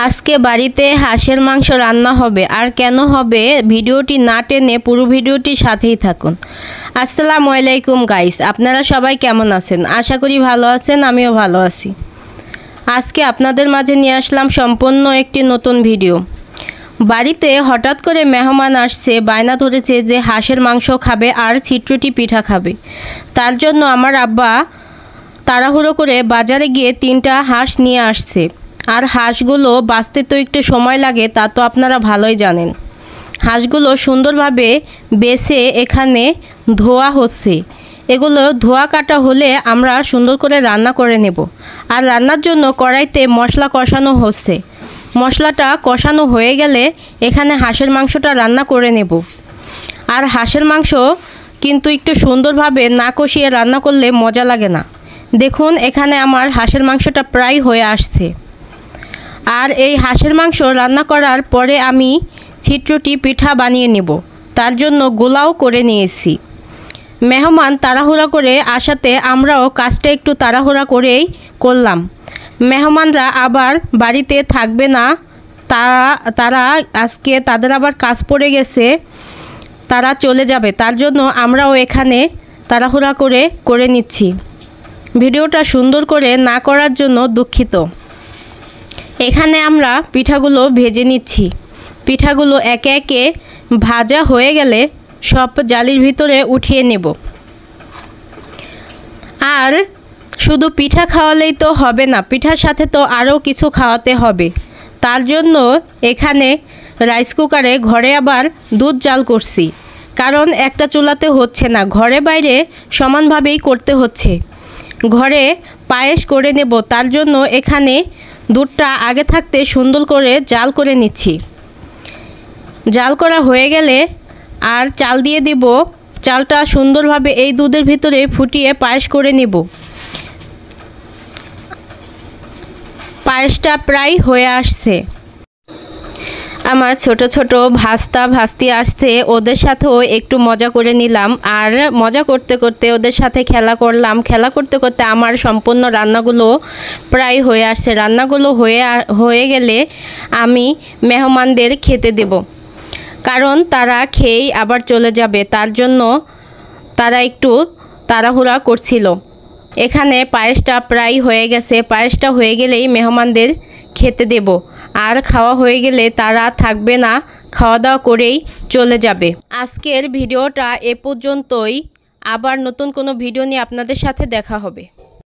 আজকে বাড়িতে হাঁসের মাংস রান্না হবে। আর কেন হবে ভিডিওটি না টেনে পুরো ভিডিওটির সাথেই থাকুন। আসসালামু আলাইকুম গাইস, আপনারা সবাই কেমন আছেন? আশা করি ভালো আছেন, আমিও ভালো আছি। আজকে আপনাদের মাঝে নিয়ে আসলাম সম্পূর্ণ একটি নতুন ভিডিও। বাড়িতে হঠাৎ করে মেহমান আসছে, বায়না ধরেছে যে হাঁসের মাংস খাবে আর চিট্রুটি পিঠা খাবে। তার জন্য আমার আব্বা তাড়াহুড়ো করে বাজারে গিয়ে 3টা হাঁস নিয়ে আসছে। আর হাঁসগুলো বাঁচতে তো একটু সময় লাগে, তা তো আপনারা ভালোই জানেন। হাঁসগুলো সুন্দরভাবে বেছে এখানে ধোয়া হচ্ছে। এগুলো ধোয়া কাটা হলে আমরা সুন্দর করে রান্না করে নেব। আর রান্নার জন্য কড়াইতে মশলা কষানো হচ্ছে। মশলাটা কষানো হয়ে গেলে এখানে হাঁসের মাংসটা রান্না করে নেব। আর হাঁসের মাংস কিন্তু একটু সুন্দরভাবে না কষিয়ে রান্না করলে মজা লাগে না। দেখুন এখানে আমার হাঁসের মাংসটা প্রায় হয়ে আসছে। আর এই হাঁসের মাংস রান্না করার পরে আমি চিট্রুটি পিঠা বানিয়ে নেব। তার জন্য গোলাও করে নিয়েছি। মেহমান তাড়াহুড়া করে আসাতে আমরাও কাজটা একটু তাড়াহুড়া করেই করলাম। মেহমানরা আবার বাড়িতে থাকবে না, তারা আজকে তাদের আবার কাজ পড়ে গেছে, তারা চলে যাবে। তার জন্য আমরাও এখানে তাড়াহুড়া করে নিচ্ছি। ভিডিওটা সুন্দর করে না করার জন্য দুঃখিত। এখানে আমরা পিঠাগুলো ভেজে নিচ্ছি। পিঠাগুলো একে একে ভাজা হয়ে গেলে সব জালির ভিতরে উঠিয়ে নেব। আর শুধু পিঠা খাওয়ালেই তো হবে না, পিঠার সাথে তো আরও কিছু খাওয়াতে হবে। তার জন্য এখানে রাইস কুকারে ঘরে আবার দুধ জাল করছি, কারণ একটা চুলাতে হচ্ছে না, ঘরে বাইরে সমানভাবেই করতে হচ্ছে। ঘরে পায়েস করে নেব, তার জন্য এখানে দুধটা আগে থাকতে সুন্দর করে জাল করে নিচ্ছি। জাল করা হয়ে গেলে আর চাল দিয়ে দেব। চালটা সুন্দরভাবে এই দুধের ভিতরে ফুটিয়ে পায়েস করে নেব। পায়েসটা প্রায় হয়ে আসছে। আমার ছোট ছোট ভাস্তা ভাস্তি আসছে, ওদের সাথেও একটু মজা করে নিলাম। আর মজা করতে করতে ওদের সাথে খেলা করলাম। খেলা করতে করতে আমার সম্পূর্ণ রান্নাগুলো প্রায় হয়ে আসছে। রান্নাগুলো হয়ে গেলে আমি মেহমানদের খেতে দেব, কারণ তারা খেয়েই আবার চলে যাবে। তার জন্য তারা একটু তাড়াহুড়া করছিল। এখানে পায়েসটা প্রায় হয়ে গেছে। পায়েসটা হয়ে গেলেই মেহমানদের খেতে দেব। আর খাওয়া হয়ে গেলে তারা থাকবে না, খাওয়া দাওয়া করেই চলে যাবে। আজকের ভিডিওটা এ পর্যন্তই। আবার নতুন কোনো ভিডিও নিয়ে আপনাদের সাথে দেখা হবে।